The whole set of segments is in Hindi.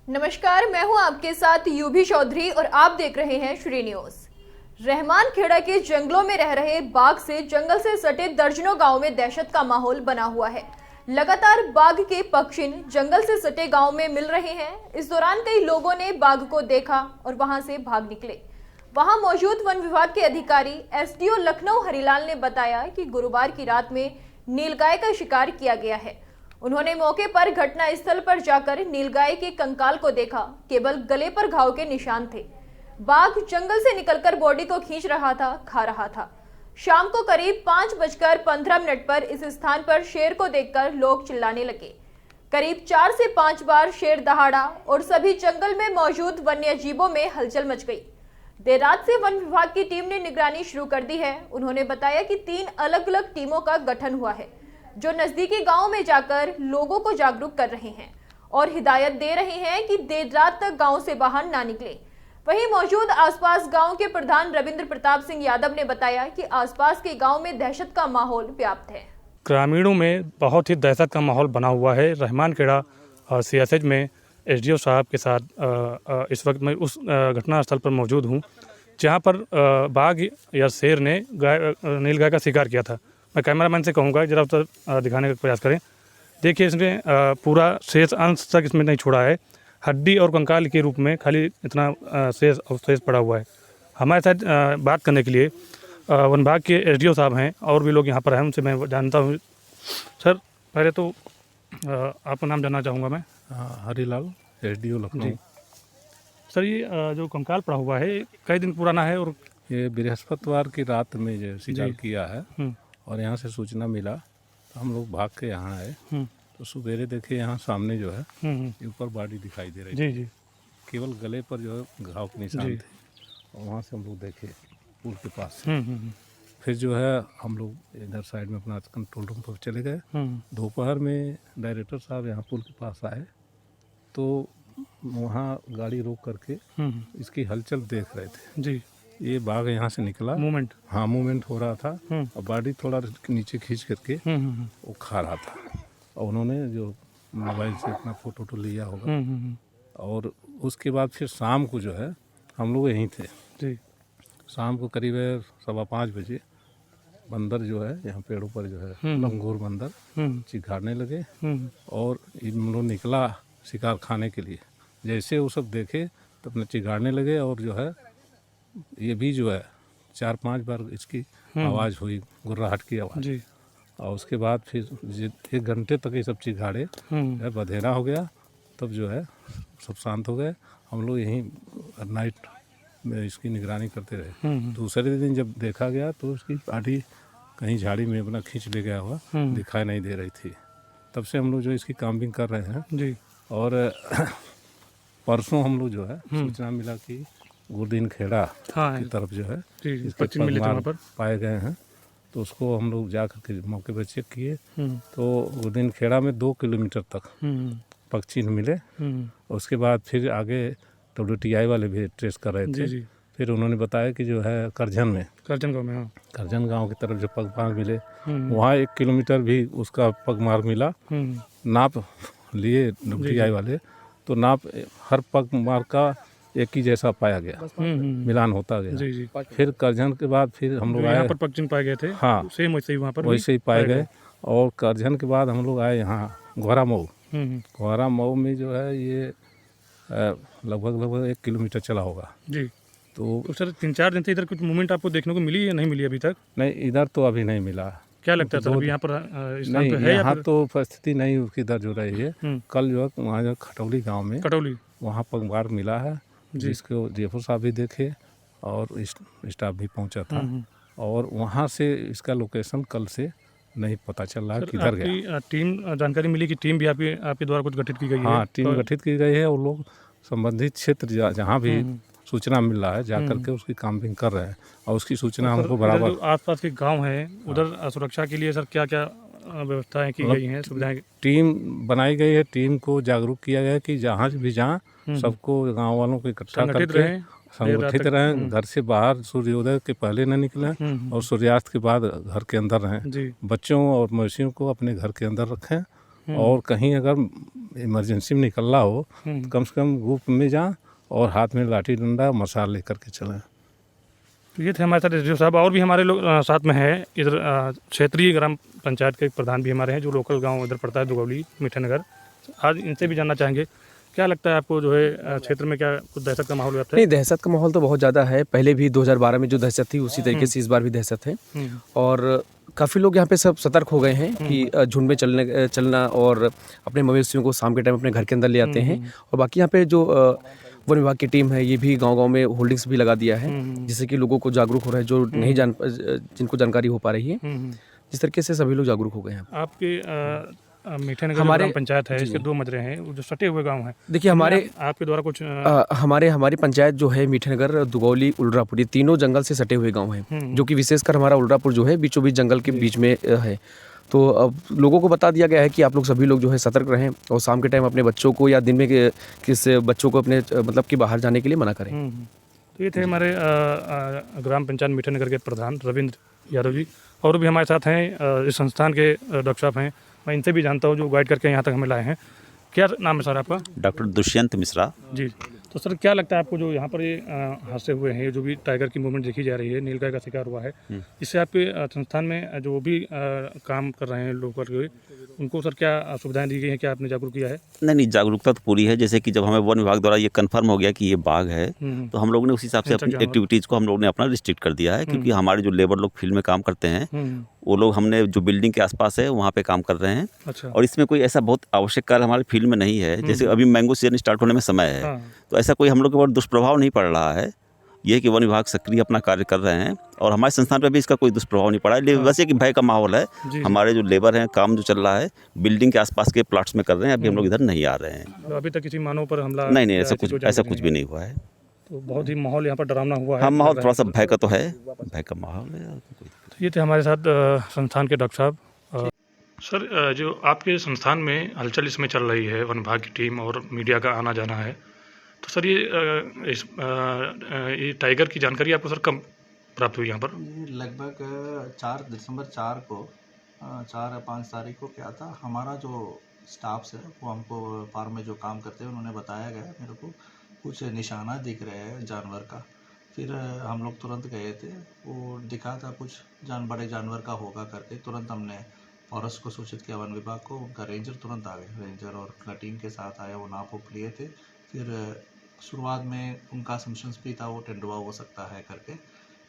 नमस्कार, मैं हूं आपके साथ यूभी चौधरी और आप देख रहे हैं श्री न्यूज। रहमान खेड़ा के जंगलों में रह रहे बाघ से जंगल से सटे दर्जनों गांव में दहशत का माहौल बना हुआ है। लगातार बाघ के पक्षिन जंगल से सटे गांव में मिल रहे हैं। इस दौरान कई लोगों ने बाघ को देखा और वहां से भाग निकले। वहां मौजूद वन विभाग के अधिकारी एसडीओ लखनऊ हरिलाल ने बताया कि गुरुवार की रात में नीलगाय का शिकार किया गया है। उन्होंने मौके पर घटना स्थल पर जाकर नीलगाय के कंकाल को देखा। केवल गले पर घाव के निशान थे। बाघ जंगल से निकलकर बॉडी को खींच रहा था, खा रहा था। शाम को करीब 5:15 पर इस स्थान पर शेर को देखकर लोग चिल्लाने लगे। करीब 4 से 5 बार शेर दहाड़ा और सभी जंगल में मौजूद वन्य जीवों में हलचल मच गई। देर रात से वन विभाग की टीम ने निगरानी शुरू कर दी है। उन्होंने बताया कि 3 अलग अलग टीमों का गठन हुआ है, जो नजदीकी गांव में जाकर लोगों को जागरूक कर रहे हैं और हिदायत दे रहे हैं कि देर रात तक गांव से बाहर ना निकले। वहीं मौजूद आसपास गांव के प्रधान रविंद्र प्रताप सिंह यादव ने बताया कि आसपास के गांव में दहशत का माहौल व्याप्त है। ग्रामीणों में बहुत ही दहशत का माहौल बना हुआ है। रहमान खेड़ा सीएसएच में एसडीओ साहब के साथ इस वक्त मैं उस घटना स्थल पर मौजूद हूं, जहां पर बाघ या शेर ने नीलगाय का शिकार किया था। मैं कैमरामैन से कहूँगा जरा उस दिखाने का प्रयास करें। देखिए, इसने पूरा शेष अंश तक इसमें नहीं छोड़ा है। हड्डी और कंकाल के रूप में खाली इतना शेष पड़ा हुआ है। हमारे साथ बात करने के लिए वन विभाग के एसडीओ साहब हैं और भी लोग यहाँ पर हैं, उनसे मैं जानता हूँ। सर, पहले तो आपका नाम जानना चाहूँगा मैं। हरिलाल, एसडीओ लखनऊ। सर, ये जो कंकाल पड़ा हुआ है कई दिन पुराना है और ये बृहस्पतिवार की रात में जो शिकार किया है और यहाँ से सूचना मिला तो हम लोग भाग के यहाँ आए। तो सवेरे देखे यहाँ सामने जो है ऊपर बॉडी दिखाई दे रही थी। केवल गले पर जो है घाव के निशान थे और वहाँ से हम लोग देखे पुल के पास से। फिर जो है हम लोग इधर साइड में अपना कंट्रोल रूम पर चले गए। दोपहर में डायरेक्टर साहब यहाँ पुल के पास आए तो वहाँ गाड़ी रोक करके इसकी हलचल देख रहे थे जी। ये बाघ यहाँ से निकला, मूवमेंट हो रहा था और बॉडी थोड़ा नीचे खींच करके वो खा रहा था। और उन्होंने जो मोबाइल से अपना फोटो लिया होगा। और उसके बाद फिर शाम को जो है हम लोग यहीं थे जी। शाम को करीब 5:15 बजे बंदर जो है यहाँ पेड़ों पर जो है लंगूर बंदर चिघाड़ने लगे और इन लोग निकला शिकार खाने के लिए। जैसे वो सब देखे तो अपने चिघाड़ने लगे और जो है ये भी जो है 4-5 बार इसकी आवाज़ हुई, गुर्राहट की आवाज़। और उसके बाद फिर 1 घंटे तक ये सब चिघाड़े, बधेरा हो गया। तब जो है सब शांत हो गए। हम लोग यहीं नाइट में इसकी निगरानी करते रहे। दूसरे दिन जब देखा गया तो उसकी बॉडी कहीं झाड़ी में अपना खींच ले गया हुआ दिखाई नहीं दे रही थी। तब से हम लोग जो इसकी काम्बिंग कर रहे हैं जी। और परसों हम लोग जो है सूचना मिला कि गुरदीन खेड़ा की तरफ जो है इसके पगमार पाए गए हैं। तो उसको हम लोग जा कर के मौके पर चेक किए तो गुरदीन खेड़ा में 2 किलोमीटर तक पक्षी मिले। उसके बाद फिर आगे WTI वाले भी ट्रेस कर रहे थे। फिर उन्होंने बताया कि जो है करजन गांव की तरफ जो पगमार मिले वहाँ 1 किलोमीटर भी उसका पगमार मिला। नाप लिए WTI वाले तो नाप हर पगमार का एक ही जैसा पाया गया, मिलान होता गया। फिर करजन के बाद फिर हम लोग आए, पक्षी पाए गए थे। हाँ, सेम वैसे ही वहाँ पर वैसे ही पाए गए। और करजन के बाद हम लोग आए यहाँ घोरा मऊ में जो है ये लगभग 1 किलोमीटर चला होगा जी। तो सर 3-4 दिन से इधर कुछ मूवमेंट आपको देखने को मिली या नहीं मिली अभी तक? नहीं, इधर तो अभी नहीं मिला। क्या लगता है सर अभी यहाँ पर नहीं है? यहाँ तो परिस्थिति नहीं उसकी दर्ज हो रही है। कल जो है वहाँ जो खटौली गाँव में वहाँ पगमार मिला है जिसको डीएफओ साहब भी देखे और स्टाफ भी पहुंचा था। और वहां से इसका लोकेशन कल से नहीं पता चल रहा किधर गया। टीम जानकारी मिली कि टीम भी आपके द्वारा कुछ गठित की गई है? हाँ, टीम गठित की गई है और लोग संबंधित क्षेत्र जहाँ भी सूचना मिल रहा है जाकर के उसकी काम्बिंग कर रहे हैं और उसकी सूचना हमको बराबर। आसपास के गाँव है उधर सुरक्षा के लिए सर क्या क्या व्यवस्थाएं की गई हैं, सुविधाएं? टीम बनाई गई है, टीम को जागरूक किया गया है कि जहाँ भी जहाँ सबको गांव वालों को इकट्ठा करके संगठित रहें। घर से बाहर सूर्योदय के पहले न निकलें और सूर्यास्त के बाद घर के अंदर रहें। बच्चों और मवेशियों को अपने घर के अंदर रखें और कहीं अगर इमरजेंसी में निकलना हो तो कम से कम ग्रुप में जाएं और हाथ में लाठी डंडा मसाल लेकर के चलें। तो ये थे हमारे साथ एसडीओ साहब। और भी हमारे लोग साथ में है इधर क्षेत्रीय ग्राम पंचायत के प्रधान भी हमारे हैं, जो लोकल गांव इधर पड़ता है दुगौली मीठानगर। आज इनसे भी जानना चाहेंगे, क्या लगता है आपको जो है क्षेत्र में क्या कुछ दहशत का माहौल रहता है? नहीं, दहशत का माहौल तो बहुत ज़्यादा है। पहले भी 2012 में जो दहशत थी उसी तरीके से इस बार भी दहशत है। और काफ़ी लोग यहाँ पे सब सतर्क हो गए हैं कि झुंड में चलना और अपने मवेशियों को शाम के टाइम अपने घर के अंदर ले आते हैं। और बाकी यहाँ पे जो वन विभाग की टीम है, ये भी गांव-गांव में होल्डिंग्स भी लगा दिया है, जिससे कि लोगों को जागरूक हो रहा है, जो नहीं जिनको जानकारी हो पा रही है। जिस तरीके से सभी लोग जागरूक हो गए हैं। आपके मीठानगर ग्राम पंचायत है, इसके 2 मजरे हैं, वो जो सटे हुए गांव हैं। देखिए आपके द्वारा कुछ हमारी पंचायत जो है मीठानगर, दुगौली, उलरापुर, ये तीनों जंगल से सटे हुए गांव हैं, जो कि विशेषकर हमारा उलरापुर जो है बीचों बीच जंगल के बीच में है। तो अब लोगों को बता दिया गया है कि आप लोग सभी लोग जो है सतर्क रहें और शाम के टाइम अपने बच्चों को या दिन में किस बच्चों को अपने मतलब कि बाहर जाने के लिए मना करें। तो ये थे हमारे ग्राम पंचायत मीठानगर के प्रधान रविंद्र यादव जी। और भी हमारे साथ हैं इस संस्थान के डॉक्टर साहब हैं, मैं इनसे भी जानता हूँ, जो गाइड करके यहाँ तक हमें लाए हैं। क्या नाम है सर आपका? डॉक्टर दुष्यंत मिश्रा जी। तो सर क्या लगता है आपको, जो यहाँ पर ये हादसे हुए हैं, जो भी टाइगर की मूवमेंट देखी जा रही है, नीलगाय का शिकार हुआ है, इससे आपके संस्थान में जो भी काम कर रहे हैं लोग करके, उनको सर क्या सुविधाएं दी गई हैं? क्या आपने जागरूक किया है? नहीं, जागरूकता तो पूरी है। जैसे कि जब हमें वन विभाग द्वारा ये कंफर्म हो गया कि ये बाघ है, तो हम लोग ने उस हिसाब से अपनी एक्टिविटीज़ को हम लोग ने अपना रिस्ट्रिक्ट कर दिया है, क्योंकि हमारे जो लेबर लोग फील्ड में काम करते हैं, वो लोग हमने जो बिल्डिंग के आसपास है वहाँ पे काम कर रहे हैं। अच्छा। और इसमें कोई ऐसा बहुत आवश्यक कार्य हमारे फील्ड में नहीं है। जैसे अभी मैंगो सीजन स्टार्ट होने में समय है, तो ऐसा कोई हम लोग के ऊपर दुष्प्रभाव नहीं पड़ रहा है। ये है कि वन विभाग सक्रिय अपना कार्य कर रहे हैं और हमारे संस्थान पर भी इसका कोई दुष्प्रभाव नहीं पड़ा है। बस ये कि भय का माहौल है। हमारे जो लेबर हैं, काम जो चल रहा है बिल्डिंग के आसपास के प्लाट्स में कर रहे हैं। अभी हम लोग इधर नहीं आ रहे हैं। तो अभी तक किसी मानव पर हमला नहीं, ऐसा कुछ भी नहीं हुआ है। तो बहुत ही माहौल यहाँ पर डरावना हुआ है। हाँ, माहौल थोड़ा सा भय का तो है, भय का माहौल है। ये थे हमारे साथ संस्थान के डॉक्टर साहब। सर, जो आपके संस्थान में हलचल इसमें चल रही है, वन विभाग की टीम और मीडिया का आना जाना है, तो सर ये टाइगर की जानकारी आपको सर कब प्राप्त हुई यहाँ पर? लगभग 4 दिसंबर 4 को 4 या 5 तारीख को क्या था, हमारा जो स्टाफ्स है वो हमको फार्म में जो काम करते हैं उन्होंने बताया गया मेरे को कुछ निशाना दिख रहे हैं जानवर का। फिर हम लोग तुरंत गए थे, वो दिखा था कुछ बड़े जानवर का होगा करके। तुरंत हमने फॉरेस्ट को सूचित किया, वन विभाग को। उनका रेंजर तुरंत आ गए, रेंजर और टीम के साथ आया, वो नाप उप लिए थे। फिर शुरुआत में उनका असम्पशंस भी था वो तेंदुआ हो सकता है करके।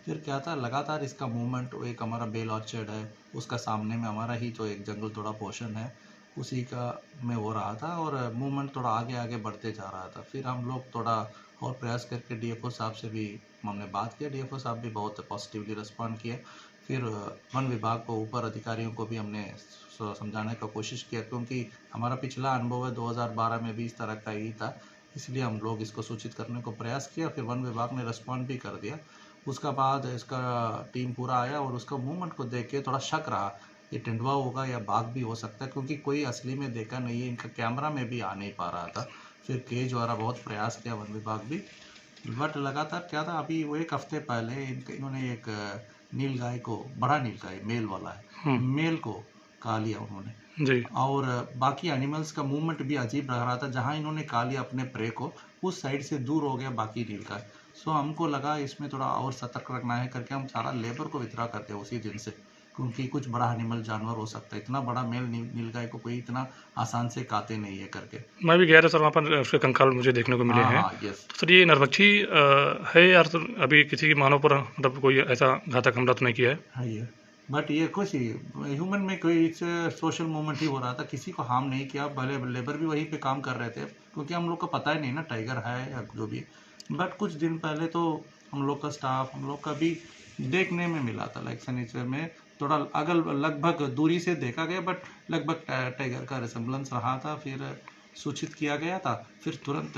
फिर क्या था, लगातार इसका मूवमेंट, एक हमारा बेल ऑर्चर्ड है, उसका सामने में हमारा ही जो एक जंगल थोड़ा पोर्शन है उसी का में हो रहा था और मूवमेंट थोड़ा आगे आगे बढ़ते जा रहा था। फिर हम लोग थोड़ा और प्रयास करके डीएफओ साहब से भी हमने बात किया। डीएफओ साहब भी बहुत पॉजिटिवली रिस्पॉन्ड किए। फिर वन विभाग को, ऊपर अधिकारियों को भी हमने समझाने का कोशिश किया, क्योंकि हमारा पिछला अनुभव है 2012 में भी इस तरह का ही था, इसलिए हम लोग इसको सूचित करने को प्रयास किया। फिर वन विभाग ने रिस्पॉन्ड भी कर दिया। उसका बाद इसका टीम पूरा आया और उसका मूवमेंट को देख के थोड़ा शक रहा, ये तेंदुआ होगा या बाघ भी हो सकता है, क्योंकि कोई असली में देखा नहीं है, इनका कैमरा में भी आ नहीं पा रहा था। फिर केज वाला बहुत प्रयास किया वन विभाग भी, बट लगातार क्या था, अभी वो 1 हफ्ते पहले इन्होंने एक नीलगाय को, बड़ा नीलगाय मेल वाला है, मेल को खा लिया उन्होंने जी। और बाकी एनिमल्स का मूवमेंट भी अजीब लग रहा था। जहाँ इन्होंने खा लिया अपने प्रे को, उस साइड से दूर हो गया बाकी नीलगाय। सो हमको लगा इसमें थोड़ा और सतर्क रखना है करके हम सारा लेबर को विथड्रॉ करते हैं उसी दिन से, क्योंकि कुछ बड़ा एनिमल जानवर हो सकता है। इतना बड़ा मेल नीलगाय को कोई इतना आसान से खाते नहीं है करके। मैं भी गया था सर, वहाँ पर उसके कंकाल मुझे देखने को मिले हैं। यस सर, ये नरभक्षी है यार? तो अभी किसी की मानव पर मतलब कोई ऐसा घातक हमला तो नहीं किया है ये, बट ये कुछ ही ह्यूमन में कोई सोशल मूवमेंट ही हो रहा था, किसी को हार्म नहीं किया। भले लेबर भी वहीं पे काम कर रहे थे, क्योंकि हम लोग को पता ही नहीं ना टाइगर है या जो भी। बट कुछ दिन पहले तो हम लोग का स्टाफ, हम लोग का भी देखने में मिला था, लाइक सनीचर में थोड़ा अगल लगभग दूरी से देखा गया, बट लगभग टाइगर का रिसेम्बलेंस रहा था। फिर सूचित किया गया था, फिर तुरंत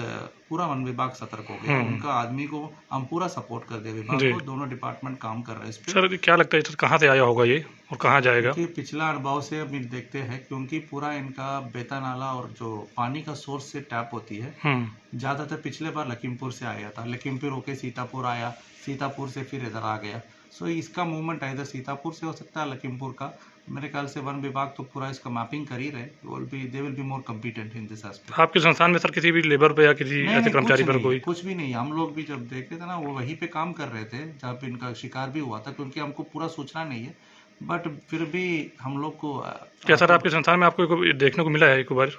पूरा वन विभाग सतर्क हो गया। उनका आदमी को हम पूरा सपोर्ट कर दिया, विभाग को, दोनों डिपार्टमेंट काम कर रहे हैं इस पे। सर, क्या लगता है सर, कहाँ से आया होगा ये और कहाँ जाएगा? पिछला अनुभव से हम देखते हैं, क्योंकि पूरा इनका बेता नाला और जो पानी का सोर्स से टैप होती है, ज्यादातर पिछले बार लखीमपुर से आया था, लखीमपुर होके सीतापुर आया, सीतापुर से फिर इधर आ गया। सो इसका मूवमेंट इधर सीतापुर से हो सकता है, लखीमपुर का, मेरे ख्याल से वन विभाग तो पूरा इसका मैपिंग कर ही रहे, they will be more competent in this aspect. आपके संस्थान में सर किसी भी लेबर पे या किसी ऐसे कर्मचारी पर कोई कुछ भी नहीं, हम लोग भी जब देखे थे ना वो वहीं पे काम कर रहे थे जहाँ पे इनका शिकार भी हुआ था, क्योंकि हमको पूरा सूचना नहीं है, बट फिर भी हम लोग को क्या सर आपके संस्थान में आपको देखने को मिला है एक बार?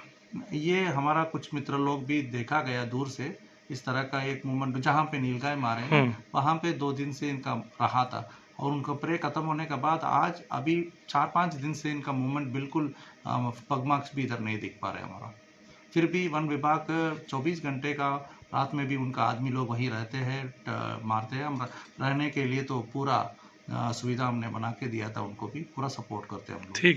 ये हमारा कुछ मित्र लोग भी देखा गया दूर से इस तरह का एक मूवमेंट जहाँ पे नीलगाय मारे हैं वहाँ पे 2 दिन से इनका रहा था, और उनका प्रे खत्म होने के बाद आज अभी 4-5 दिन से इनका मूवमेंट बिल्कुल पग मार्क्स भी इधर नहीं दिख पा रहे हमारा। फिर भी वन विभाग 24 घंटे का रात में भी उनका आदमी लोग वहीं रहते हैं, मारते हैं। हम रहने के लिए तो पूरा सुविधा हमने बना के दिया था, उनको भी पूरा सपोर्ट करते हैं हम लोग। ठीक।